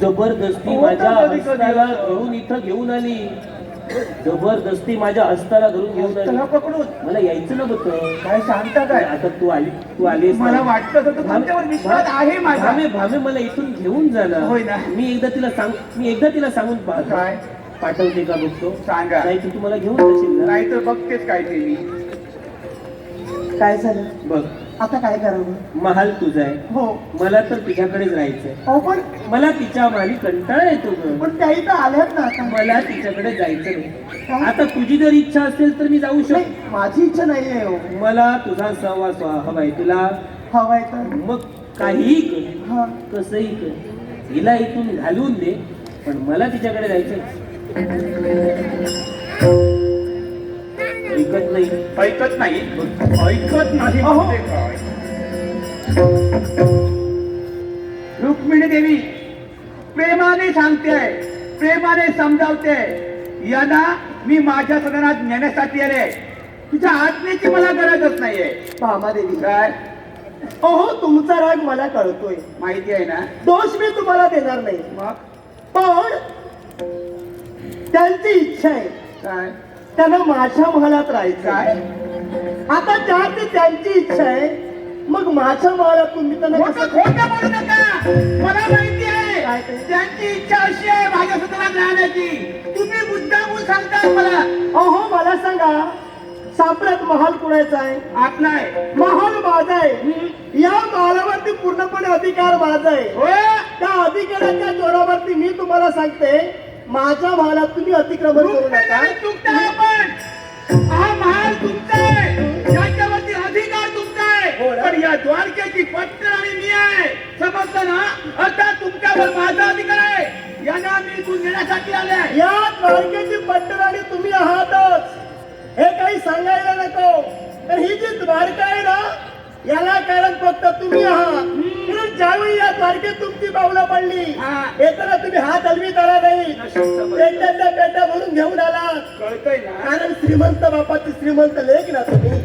जबरदस्ती माझ्या हस्ताला धरून इथं घेऊन आली. जबरदस्ती माझ्या हस्ताला धरून घेऊन आली. पकडून मला यायचं नव्हतं. काय सांगता काय? आता तू आलीस. मला वाटतं होतं तुमच्यावर विश्वास आहे माझा. भामे मला इथून घेऊन झाला. होय ना. मी एकदा तिला सांगून पाहतो. काय पाठवते का बघतो. सांगा. नाही तर तुम्हाला घेऊन जाशील ना. नाही तर बघतेच काय ते मी. काय झालं बघ आता काय करावं? महाल तुझा आहे. हो मला तर तिच्याकडेच राहायचंय. अहो पण मला तिच्या माली कंटाळा येतो ग. पण त्याही तर आल्यात ना आता. मला तिच्याकडे जायचं नाही. काय? आता तुझी जर इच्छा असेल तर मी जाऊ नाही, शकतो. माझी इच्छा नाहीये हो. मला तुझा सहवास हवाय. तुला हवाय तर मग काहीही कर, हा कसंही कर, हिला इथून घालून दे, पण मला तिच्याकडे जायचं. ऐकत नाही. ऐकत नाही. ऐकत नाही अहो. म्हणजे काय? रुक्मिणी देवी प्रेमाने सांगते, प्रेमाने समजावते. यांना मी माझ्या सदनात नेण्यासाठी आले. तुझ्या आज्ञेची मला गरजच नाहीये. भामादेवी काय अहो तुमचा राग मला कळतोय. माहिती आहे ना? दोष मी तुम्हाला देणार नाही. मग पण त्यांची इच्छा आहे काय त्यांना माझ्या महालात राहायचं. काय आता ज्या ते त्यांची इच्छा आहे मग माझ्या महालात तुम्ही त्यांना खोटं कसं खोटं बोलू नका. मला माहिती आहे काय ते? त्यांची इच्छा अशी आहे माझ्या सदनात राहण्याची. तुम्ही मुद्दामून सांगता मला. अहो मला सांगा सापड्यात महाल कुणाचा आहे? आपला आहे. महाल माझा आहे. या महालावरती पूर्णपणे अधिकार माझा आहे. हो त्या अधिकाराच्या जोरावरती मी तुम्हाला सांगते माझ्या महालात तुम्ही अतिक्रमण करू नका. चुकता आपण. हा महाल तुमचा आहे. याच्यावरती अधिकार तुमचा हो आहे. ना? पण या द्वारकेची पट्टराणी मी आहे. समजलं ना? आता तुमच्यावर माझा अधिकार आहे. यांना मी इथून नेण्यासाठी आले. या द्वारकेची पट्टराणी तुम्ही आहातच हे काही सांगायला नको. तर ही जी द्वारका आहे ना याला कारण फक्त तुम्ही आहात. म्हणून ज्यावेळी या द्वारकेत तुमची पावलं पडली हा. येताना तुम्ही हात हलवीत आला नाही. पेट्याच्या पेट्या भरून घेऊन आला. कळतंय ना? कारण श्रीमंत बापाची श्रीमंत लेक ना तुम्ही.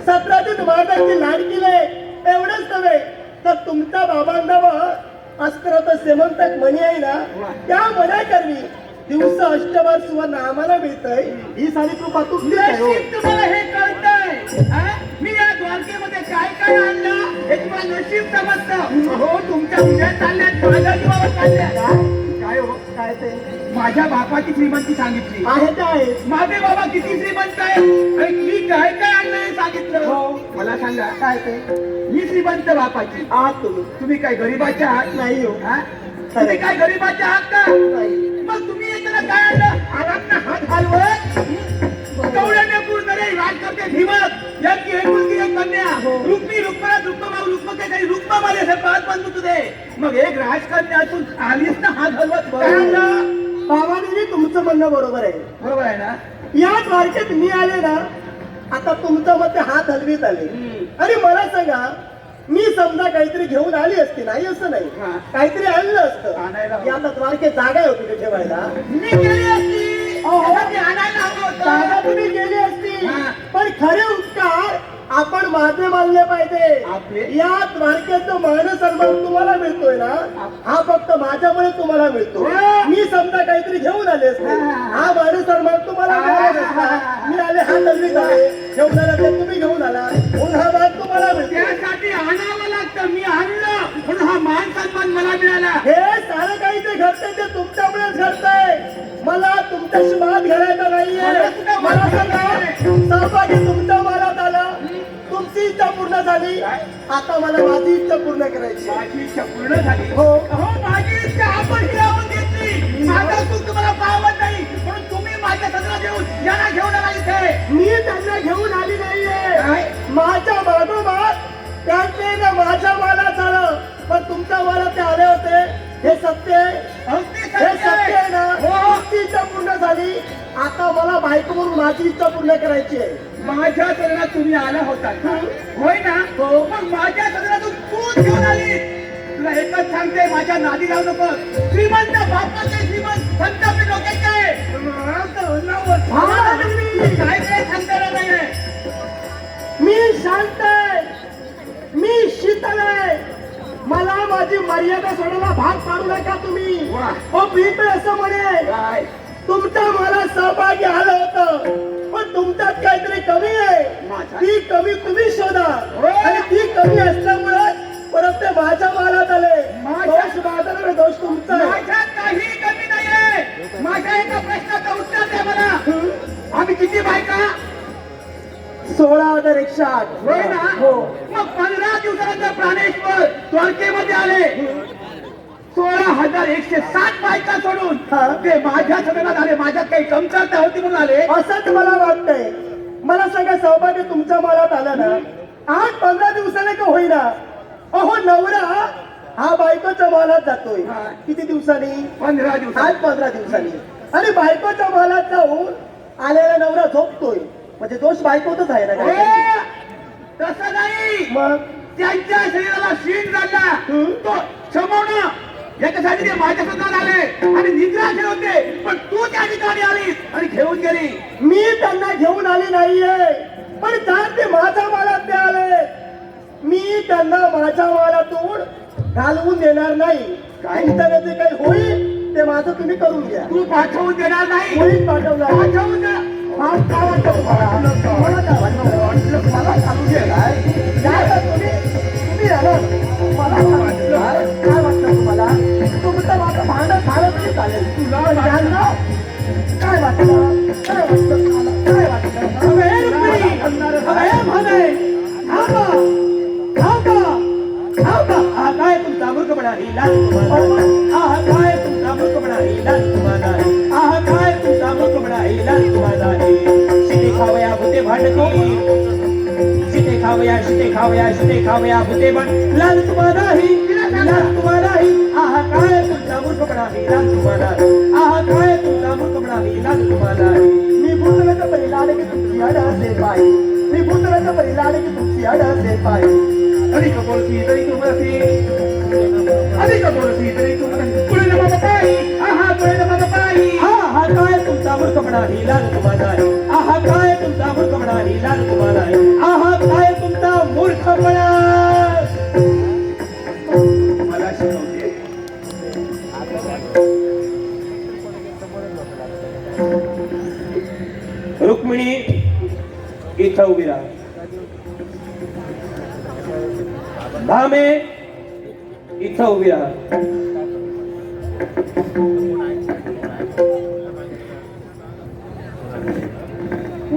17 मार्गाची लाडकी लेक. एवढंच नव्हे तर तुमच्या बाबांजवळ अस्त्र तर श्रीमंतक मणी आहे ना त्या मण्याकरवी दिवस अष्टवार सुवर्ण आम्हाला मिळतंय. ही सारी कृपा तुमची आहे हो. नशीब तुम्हाला हे कळतंय. हा? मी या द्वारकेमध्ये काय काय आणलं हे तुम्हाला नशीब समजतं. हो तुमच्या उद्या चालल्यात माझ्या जीवावर चालल्यात. काय हो काय ते माझ्या बापाची श्रीमंती सांगितली. आहे ते आहे. माझे बाबा किती श्रीमंत आहे आणि मी काय काय आणलं हे सांगितलं. हो. मला सांगा काय ते मी श्रीमंत बापाची. आहात तुम्ही. तुम्ही काय गरीबाचे आहात? नाही हो. हा? तुम्ही काय गरीबाचे आहात का? नाही. मग तुम्ही येताना काय आणलं? आलात ना हात हलवत. कवड्याने पूर्ण रे राज करते भीमक. यांची एक मुलगी एक कन्या. रुक्मी रुक्मराज रुक्मभाऊ रुक्मकेसरी रुक्माबाई असे 5 बंधू तुझे. मग एक राजकन्या असून आलीस ना हात हलवत. काय आणलं? बाबांनी तुमचं म्हणणं बरोबर आहे. बरोबर आहे ना? या द्वारकेत मी आले ना आता तुमच्या मध्ये हात हलवीत आले. आणि मला सांगा मी समजा काहीतरी घेऊन आली असती नाही असं नाही. हा. काहीतरी आणलं असतं. आणायला हवं. या आता द्वारकेत जागा होती का ठेवायला? मी गेली असती. अहो. ते आणायला हवं होतं. जागा तुम्ही गेली असती. हा. पण खरे उपकार आपण माझे मानले पाहिजे. आपले? या द्वारकेचं मान सन्मान तुम्हाला मिळतोय ना हा फक्त माझ्यामुळे तुम्हाला मिळतो. हा. मी समजा काहीतरी घेऊन आले असते हा. हा मान सन्मान तुम्हाला मिळाला नसता. मी आले हा तल्लीत आले घेऊन आला ते तुम्ही घेऊन आला म्हणून हा मान तुम्हाला मिळतो. त्यासाठी आणावं लागतं. मी आणलं म्हणून हा मान सन्मान मला मिळाला. हे सारं काही ते घडतंय ते तुमच्यामुळेच घडतंय. मला तुमच्याशी वाद घालायचा नाहीये. मला सांगा सहभागी तुमच्या मालात आला तुमची इच्छा पूर्ण झाली. आता मला माझी इच्छा पूर्ण करायची. माझी इच्छा पूर्ण झाली. हो. हो माझी इच्छा आपण हिरावून घेतली. माझा सुख तुम्हाला पावत नाही म्हणून तुम्ही माझ्या सदनात येऊन यांना घेऊन आला इथे. मी त्यांना घेऊन आली नाहीये. काय? माझ्या मागोमाग त्यांचे ना माझ्या मालात आलं पण तुमच्या मालात ते आले होते. हे सत्य आहे. अगदी हे सत्य आहे ना? हो. तुमची इच्छा पूर्ण झाली. आता मला बायको म्हणून माझी इच्छा पूर्ण करायची आहे. माझ्या सदनात तुम्ही आला होता का? होय ना? हो. मग माझ्या सदनातून तूच घेऊन आली. तुला एकच सांगते माझ्या नादी लावू नको. श्रीमंत बापाचे श्रीमंत संतापी डोक्याचे आहे. काय काय सांगता नाहीये. मी शांत आहे. मी शीतल आहे. मला माझी मर्यादा सोडायला भाग पाडू नका तुम्ही. वा. हो मी तर असं म्हणेन, काय तुमच्या मला सहभागी आलं होतं, पण तुमच्यात काहीतरी कमी आहे. माझ्यात? ती कमी तुम्ही शोधा. होय. आणि ती कमी असल्यामुळे परत ते माझ्या मालात आले. माझ्या- दोष माझा नाही, दोष तुमचा आहे. माझ्यात काही कमी नाहीये. माझ्या एका प्रश्नाचं उत्तर द्या मला. आम्ही किती बायका 16,108. होय ना? हो. मग 15 दिवसानंतर प्राणेश्वर द्वारकेमध्ये आले. 16,107 बायका सोडून हा. ते माझ्या सदनात आले. माझ्यात काही कमतरता होती म्हणून आले. असंच मला वाटतंय. मला सगळं सौभाग्य तुमच्या मनात आलं ना, 8-15 दिवसाने का होईना. अहो नवरा हा बायकोच्या मालात जातोय. हा. किती दिवसांनी? 15 दिवसात 8-15 दिवसांनी. आणि बायकोच्या मालात जाऊन आलेला नवरा झोपतोय. म्हणजे दोष बायकोतच आहे ना हो, काय? तसं नाही. मग त्यांच्या शरीराला शीण झाला. हम्म. तो क्षमवणं याच्यासाठी ते माझ्या सदनात आले आणि निद्राशील होते. पण तू त्या ठिकाणी आलीस आणि घेऊन गेली. मी त्यांना घेऊन आली नाहीये, पण जर ते माझ्या मालात ते आले, मी त्यांना माझ्या मालातून घालवून देणार नाही. काय? तुमच्याकडे जे काही होईल ते माझं तुम्ही करून घ्या. तू पाठवून देणार नाही. होईल पाठवणार. पाठवून दे. मग काय वाटतं तुम्हाला? तुम्हाला काय वाटतं? मला सांगू दे काय? काय वाटतं तुम्ही राहणार? मला काय वाटतं तुम्हाला? तुमचं माझं भांडण झालं तरी चालेल. तुला भांडण काय वाटतं? काय वाटतं तुम्हाला? काय वाटतं? अबे, रुक्मिणी! अबे, भाने! थांबा! थांबा! थांबा! हा काय तुमचा मूर्खपणा ही लाज तुम्हाला. हा काय तुमचा मूर्खपणा ही लाज तुम्हाला. हा काय तुमचा मूर्खपणा ही लाज तुम्हाला. शिते खावया भूते भांडती. शिते खावया शिते खावया शिते खावया भूते भांड. लाज तुम्हाला ही लाज तुम्हाला ही. हा काय तुमचा मूर्खपणा ही लाज तुम्हाला. हा काय तुमचा मूर्खपणा ही लाज तुम्हाला. मी भूतलाचा पहिला आले की तुमची अड असेल पाय. मी भूतलाचा पहिला आले की तुमची अड असेल पाय. अधिक बोलती तरी तू म्हणती. अधिक बोलती तरी तू म्हणती. पुढे नमा बापाई. आहा पुढे नमा बापाई. हा काय तुमचा मूर्खपणा ही लाज तुम्हाला. हा काय तुमचा मूर्खपणा ही लाज तुम्हाला. हा काय तुमचा मूर्खपणा. मला शिकवते. रुक्मिणी इथं उभी राहा. भामे इथं उभी राहा.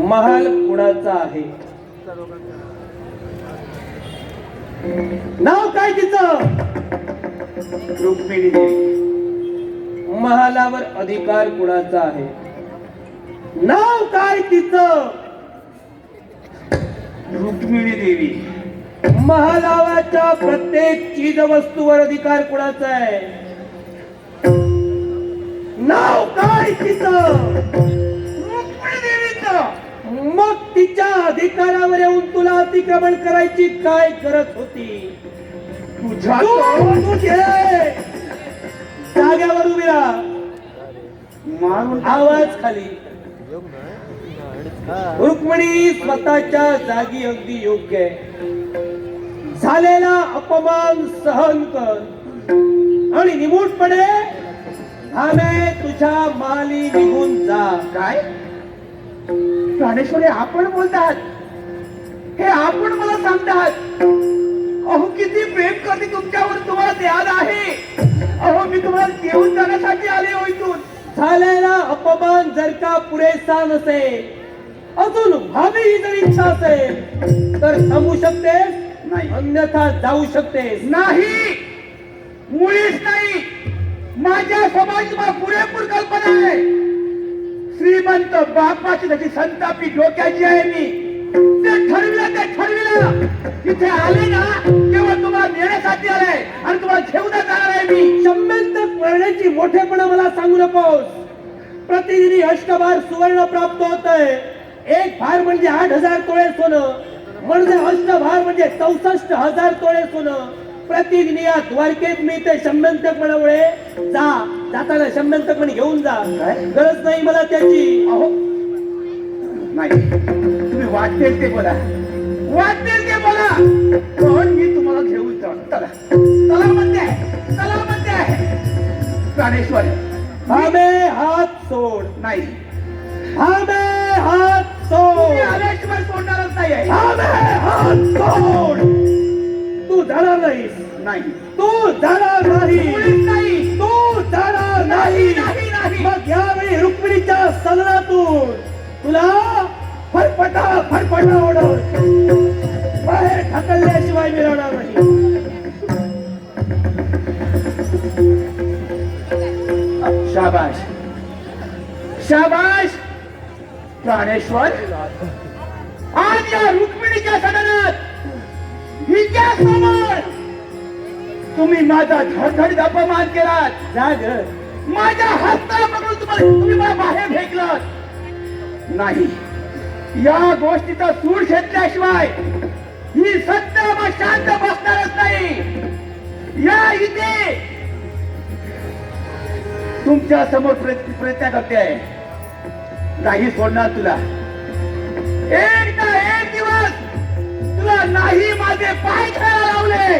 महाल कुणाचा आहे? नाव काय तिचं? रुक्मिणी देवी. महालावर अधिकार कुणाचा आहे? नाव काय तिचं? रुक्मिणी देवी. महालावाच्या प्रत्येक चीज वस्तूवर अधिकार कुणाचा आहे? नाव काय तिचं? रुक्मिणी देवीचं. मग तिच्या अधिकारावर येऊन तुला अतिक्रमण करायची काय गरज होती? तुझ्या तुझे जाग्यावर उभी राहा. मारून आवाज खाली. रुक्मिणी स्वतःच्या जागी अगदी योग्य आहे. झालेला अपमान सहन कर आणि निमूटपणे भामे तुझ्या माली निघून जा. काय? प्राणेश्वरी आपण बोलतात. हे आपण मला सांगतात. अहो किती प्रेम करते तुमच्यावर. तुम्हाला द्याल आहे. अहो मी तुम्हाला घेऊन जाण्यासाठी आले हो इथून. झालेला अपमान जर का पुरेसा नसेल, अजून व्हावी ही जर इच्छा असेल तर थांबू शकतेस, नाही. अन्यथा जाऊ शकतेस. नाही, मुळीच नाही. माझ्या समाजाला पुरेपूर कल्पना आहे. श्रीमंत बापाची त्याची संतापी डोक्याची आहे मी. ते ठरविलं. इथे आले ना तेव्हा तुम्हाला नेण्यासाठी आले आणि तुम्हाला घेऊनच जाणार आहे मी. संबंध करण्याची मोठेपणा मला सांगू नकोस. प्रतिदिनी अष्टभार सुवर्ण प्राप्त होत आहे. एक भार म्हणजे 8,000 तोळे सोनं, म्हणजे अष्टभार म्हणजे 64,000 तोळे सोनं. प्रतिदिनी या द्वारकेत मी ते शंभंतकपणामुळे जाताना शंभंतकपणे घेऊन जा. गरज नाही मला त्याची. अहो नाही, तुम्ही वाटेल ते बोला. पण मी तुम्हाला घेऊन जाणार. चला चला म्हणते आहे, चला म्हणते आहे. प्राणेश्वर थांबे, हात सोड. नाही, थांबे, हात तुम्ही सोड. आल्याशिवाय सोडणारच नाही आहे. थांबे, हात सोड. तू जाणार नाहीस. नाही, तू जाणार नाही. मुळीच नाही. तू जाणार नाही. नाही, नाही. मग यावेळी रुक्मिणीच्या सदनातून तुला फरफटा फरफटा ओढवून बाहेर ढकलल्याशिवाय मिळवणार नाही. शाबाश शाबाश. प्राणेश्वर आज या रुक्मिणीच्या सदनात हिच्या समोर तुम्ही माझा धडधडीत अपमान केलात. जा ग. माझ्या हाताला पकडून तुम्ही मला बाहेर फेकलात. नाही, या गोष्टीचा सूड घेतल्याशिवाय ही सत्ता मग शांत बसणारच नाही. या इथे तुमच्या समोर प्रयत्न करते आहे. नाही सोडणार तुला. एक ना एक दिवस तुला नाही माझे पाय खेळायला लावले.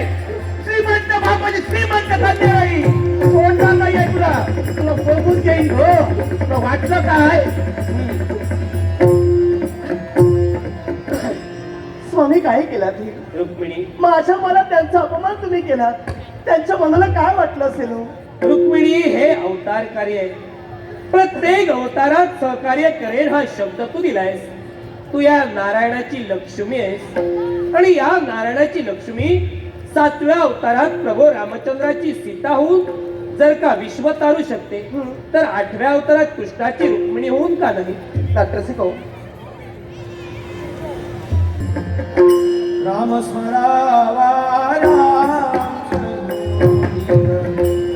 श्रीमंत बापाची श्रीमंत कन्याई सोडणार नाहीये तुला. तुला बघून घेईन हो. तुला वाटलं काय? स्वामी काय केला ती रुक्मिणी, माझ्या मनात त्यांचा अपमान तुम्ही केला. त्यांच्या मनाला काय वाटलं असेल हो? रुक्मिणी हे अवतार कार्य आहे. प्रत्येक अवतारात सहकार्य करेन हा शब्द तू दिलायस. तू या नारायणाची लक्ष्मी आहेस आणि या नारायणाची लक्ष्मी 7व्या अवतारात प्रभू रामचंद्राची सीता होऊन जर का विश्व तारू शकते, तर 8व्या अवतारात कृष्णाची रुक्मिणी होऊन का नाही? डॉक्टर सिको राम स्मरावा,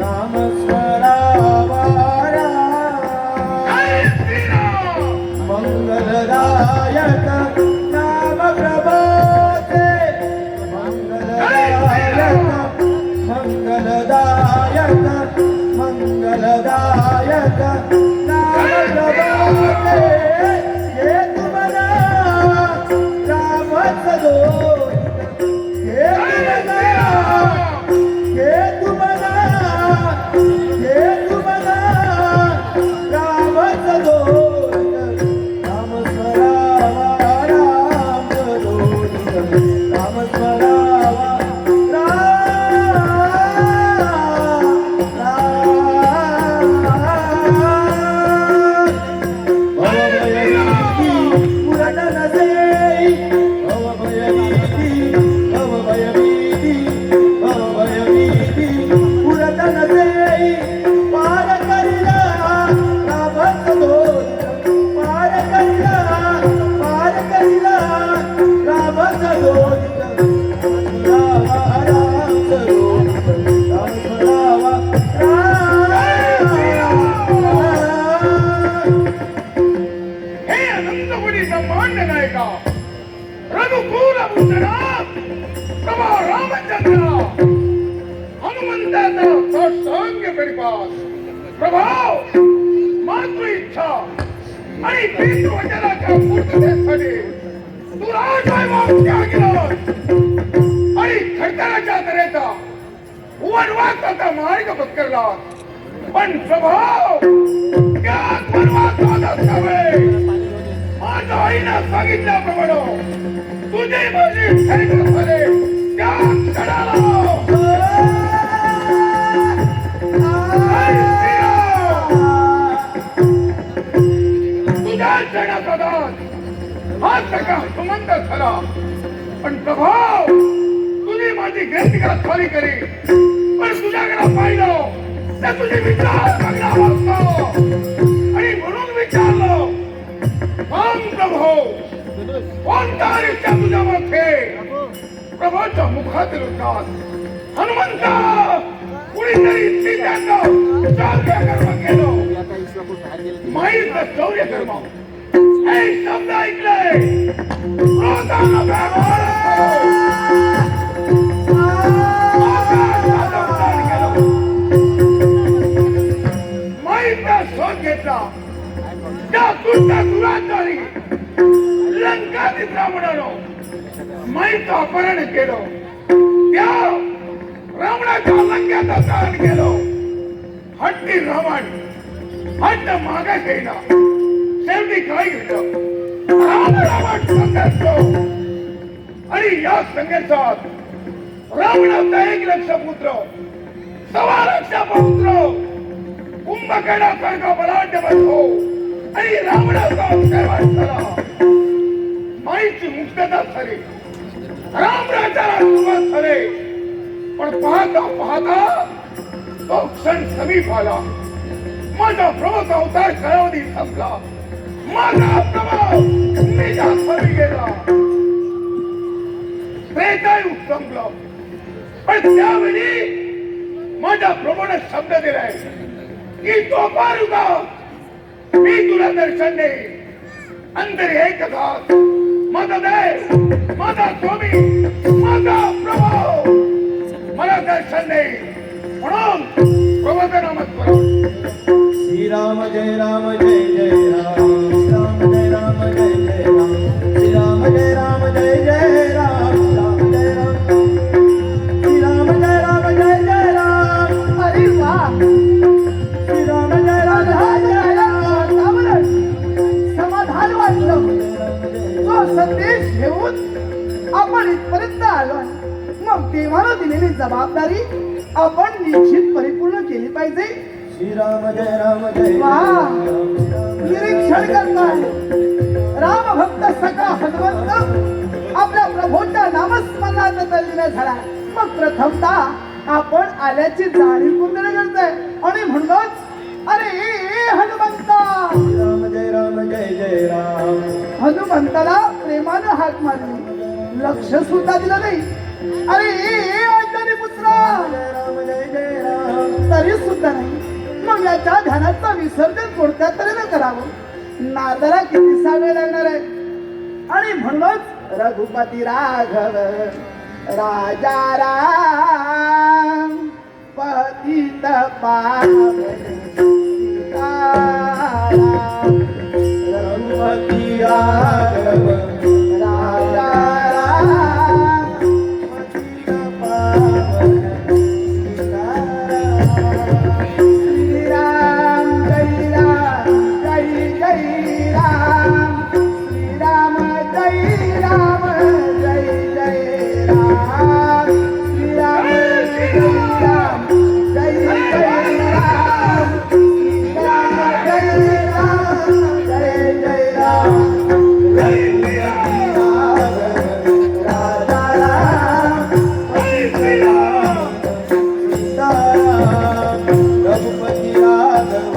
राम स्मरावा, मंगलदायक नाम प्रभाते, मंगलदायक मंगलदायक नाम प्रभाते. हे तुम्हाला रामच दोष, हे तुम्हाला रामच दोष. राम स्मरावा, राम दोष, राम स्मरावा, रघुकुल भूषणा प्रभो रामचंद्र हनुमंताचा सत्संग परिपास. प्रभो मातृ इच्छा आणि पितृवचनाच्या पूर्ततेसाठी तू राजवैभव त्यागिलास आणि खडतराच्या तऱ्हेचा वनवासाचा मार्ग पत्करलास. पण प्रभो त्यात वनवासाचा सवय माझ्या आईनं सांगितल्याप्रमाणे तुझी माझी भेट झाले त्या क्षणाला तुझ्या क्षणाचा दास हा सगळा सुमंत झाला. पण प्रभाव तुझी माझी ग्रंथिका खाली करी. पण तुझ्याकडे पाहिलं तर तुझे विचार चांगला वाचतो आणि म्हणून विचारलं, सांग प्रभो कोणता रिक्षा तुझ्या मागे? प्रभूच्या मुखातील उद्गार, हनुमंता कुणीतरी सीतेचं शौर्य कर्म केलं. माईचं शौर्य कर्म हे शब्द ऐकले क्रोधानं व्याघात झालो. आकाशाचं उद्धार केलं. माईचा शोध घेतला. त्या तुझ्या दुराचारी लंकाधी ब्राह्मणानं माईचं अपहरण केलं. त्या रावणाच्या लंक्याचा दान केलो. हट्टी रावण हट्ट मागे घेईना. शेवटी काय घडलं? रावण संघर्ष आणि या संघर्षात रावणाचा 1,00,000 पुत्र 1,00,000 पौत्र कुंभकर्णासारखा बलाढ्य बनतो आणि रावणाचा उत्सव झाला. माईची मुक्तता झाली. रामराज्याला सुरुवात झाली. पण पाहता पाहता तो क्षण समीप आला. माझा प्रभूचा अवतार कालावधी संपला. माझा प्रभाव निजात गेला. त्रेतायुग संपलं. पण त्यावेळी माझ्या प्रभूने शब्द दिलाय की तो पारुगा मी तुला दर्शन देईन. अंतर एक घात माझा देव माझा स्वामी माझा प्रभू मला दर्शन देईन. म्हणून प्रभूचं नामस्मरण. श्रीराम जय राम जय जय राम. श्रीराम जय राम जय जय राम. श्रीराम जय राम जय जय राम. श्रीराम जय राम. श्रीराम जय राम जय जय राम. अरे वा, श्रीराम जय राम जय जय राम. समाधान वाटलं. तो संदेश घेऊन आपण इथपर्यंत आलो. मग देवानं दिलेली जबाबदारी आपण निश्चित परिपूर्ण केली पाहिजे. श्रीराम जय राम जय वा, जय निरीक्षण करताय राम भक्त सखा हनुमंत आपल्या प्रभूच्या नामस्मरणात तल्लीन झाला. मग प्रथमतः आपण आल्याची जाणीव करून देणे गरज आहे. आणि म्हणूनच अरे हनुमंता, राम जय राम जय जय राम. हनुमंताला प्रेमानं हाक मारली. लक्ष सुद्धा दिलं नाही. अरे अंजनी पुत्रा, जय राम जय जय राम. तरी सुद्धा नाही. मग याच्या ध्यानाचं विसर्जन कोणत्या तऱ्हेने करावं? नादाला किती वेळ लागणार आहे. आणि म्हणूनच रघुपती राघव राजा राम पतित पावन सीताराम. रघुपती राघव राजा राम पतित पावन सीताराम. श्रीराम जय राम जय जय राम. श्रीराम जय राम जय जय राम. श्रीराम जय राम जय जय राम. श्रीराम जय राम जय जय राम. राजा राम सीताराम. रघुपती राघव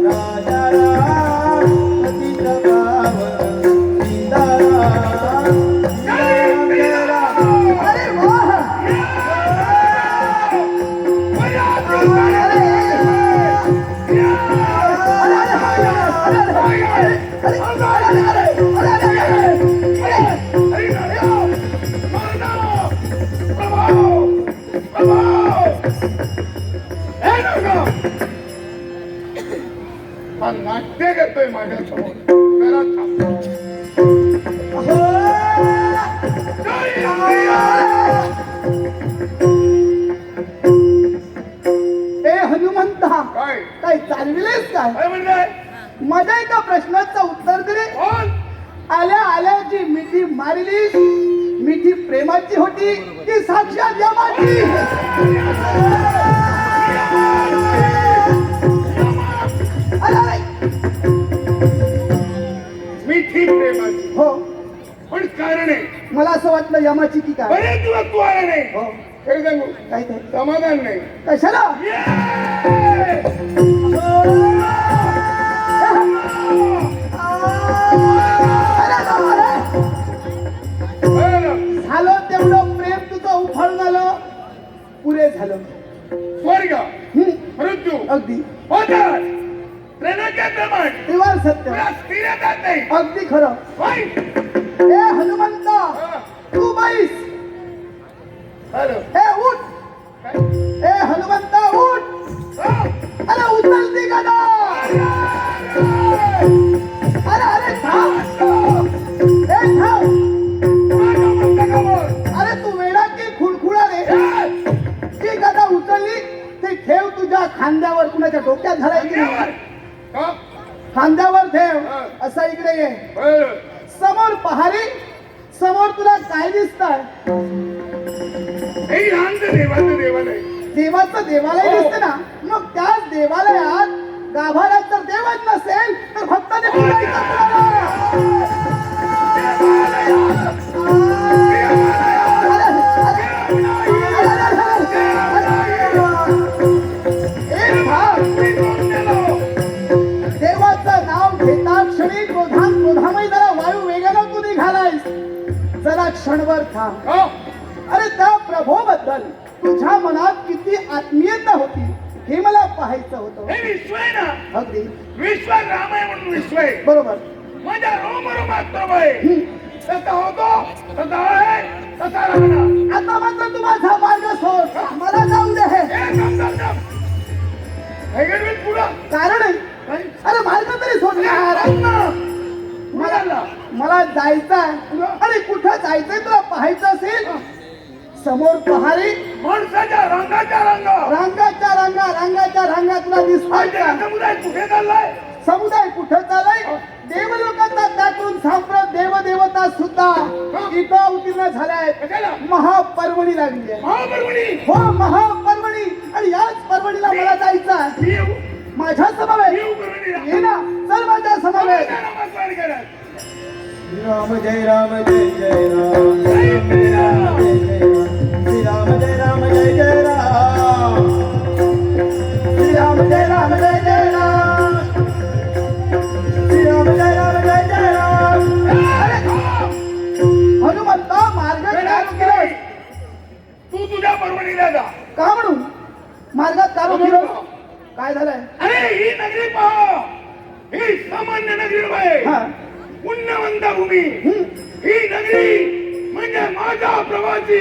राजा राम पतित पावन सीताराम. श्रीराम जय राम. अरे वाह. नाट्य करतोय माझ्या समोर. ए हनुमंता, काय काय चालविलेस काय? काय म्हणताय? माझ्या एका प्रश्नाचं उत्तर दे. कोण? आल्या आल्या जी मिठी मारली मिठी प्रेमाची होती की साक्षात यमाची? अरे मिठी प्रेमाची. हो, पण कारण आहे. मला असं वाटलं यमाची की काय. बरेच दिवस तू आला नाही. हो, खरं सांगू काय ते समाधान नाही. कशाला? झालं तेवढं प्रेम तुझं उफाळून आलं, पुरे झालं. स्वर्ग मृत्यू अगदी होतात. प्रेमाचे प्रमाण तेव्हा सत्य. तुला स्थिर येतात नाही. अगदी खरं. होय. ए हनुमंता, तू बैस. हॅलो. ए उठ. काय? ए हनुमंता उठ. अरे उचलती का ना? अरे अरे थांब. ए थांब. अरे तू वेडा की खुळखुळा रे? ठीक खांद्यावर. का? खांद्यावर ठेव हा. असा इकडे ये बरं. समोर पहारी समोर तुला काय दिसतंय हे लहानचं देवाचं देवालय. देवाचं देवालय हो. दिसते ना मग त्याच देवालयात गाभाऱ्यात जर देवच नसेल तर भक्ताने फिरायचं देवाचं नाव घेता क्षणी क्रोधामय जरा वायू वेगानं तू निघालायस जरा क्षणभर थांब हो. अरे त्या प्रभोबद्दल तुझ्या मनात किती आत्मीयता होती हे मला पाहायचं होतं हे विश्व आहे ना, अगदी विश्व राम आहे म्हणून विश्व आहे. बरोबर माझ्या रोमरोमात प्रभू आहे. तसा होतो, तसा आहे, तसा राहणार. आता मात्र तू माझा मार्ग सोड मला जाऊ दे हे थांब, थांब, थांब. हे गेलं पुढं. कारण आहे काय? अरे मार्ग तरी सोडणार थांब ना. मुलाला. मला जायचंय अरे कुठं जायचंय तुला पाहायचं असेल समोर पहारी माणसाच्या रंगाच्या रंग. रांगाच्या रांगा तुला दिसतात का? समुदाय कुठे चाललाय? समुदाय कुठं चालय देवलोकाचा त्यातून सांप्रत देवदेवता सुद्धा इथं उत्तीर्ण झाल्या कशाला? महापर्वणी लागली आहे महापर्वणी. हो महापर्वणी आणि याच पर्वणीला मला जायचं आहे मी येऊ. माझ्या समवेत मी येऊ पर्वणीला. ये ना चल माझ्या समवेत माझ्या नामास्मरण करा. राम जय राम जय जय राम जय श्री राम. श्री राम जय राम जय जय राम श्री राम जय राम जय जय राम श्री राम जय राम जय जय राम. अरे थांब. हनुमंता मार्ग वेडाच काय काय? तू तुझ्या पर्वणीला जा. का म्हणून मार्गात का रोखलं काय झालंय अरे ही नगरी पहा. ही सामान्य नगरी नव्हे. हा पुण्यवंत भूमी. ही नगरी म्हणजे माझ्या प्रवासी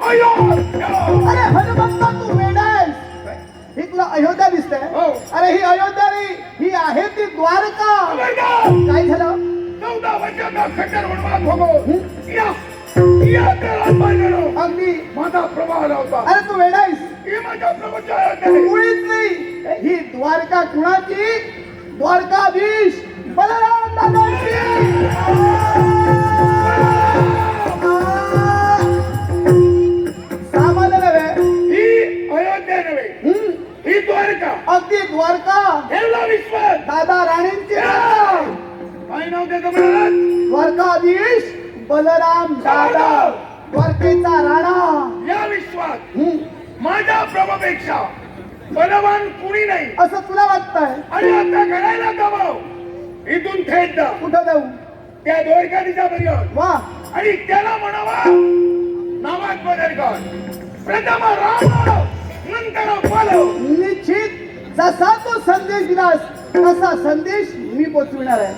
अयोध्या. अरे हनुमंता तू वेडा आहेस ही तुला अयोध्या दिसते हो. अरे ही अयोध्या नाही ही आहे ती द्वारका बरं का? काय झालं 14 वर्षाचा खंडर वनवास होतो. या काळात बांधलो अगदी माझा प्रभाव नव्हता. अरे तू वेडा आहेस हे माझ्या प्रभूच्या आज्ञेने. मुळीच नाही ही द्वारका कुणाची द्वारकाधीश बलराम दादांची सामान्य नव्हे ही अयोध्या नव्हे. ही द्वारका. अगदी द्वारका हेला विश्वास. दादा राणींची द्वारका. काय नाव त्याचं म्हणालात? द्वारकाधीश बलराम दादा द्वारकेचा राणा या विश्वात माझ्या प्रभापेक्षा बलवान कुणी नाही असं तुला वाटतंय आणि आता करायला गमाव. इथून थेट जा कुठं जाऊ त्या द्वारकाधीशा पर्यंत वा आणि त्याला म्हणावा नावात बदल कर. प्रथम राम नंतर बलव. निश्चित जसा तू संदेश दिलास तसा संदेश मी पोचविणार आहे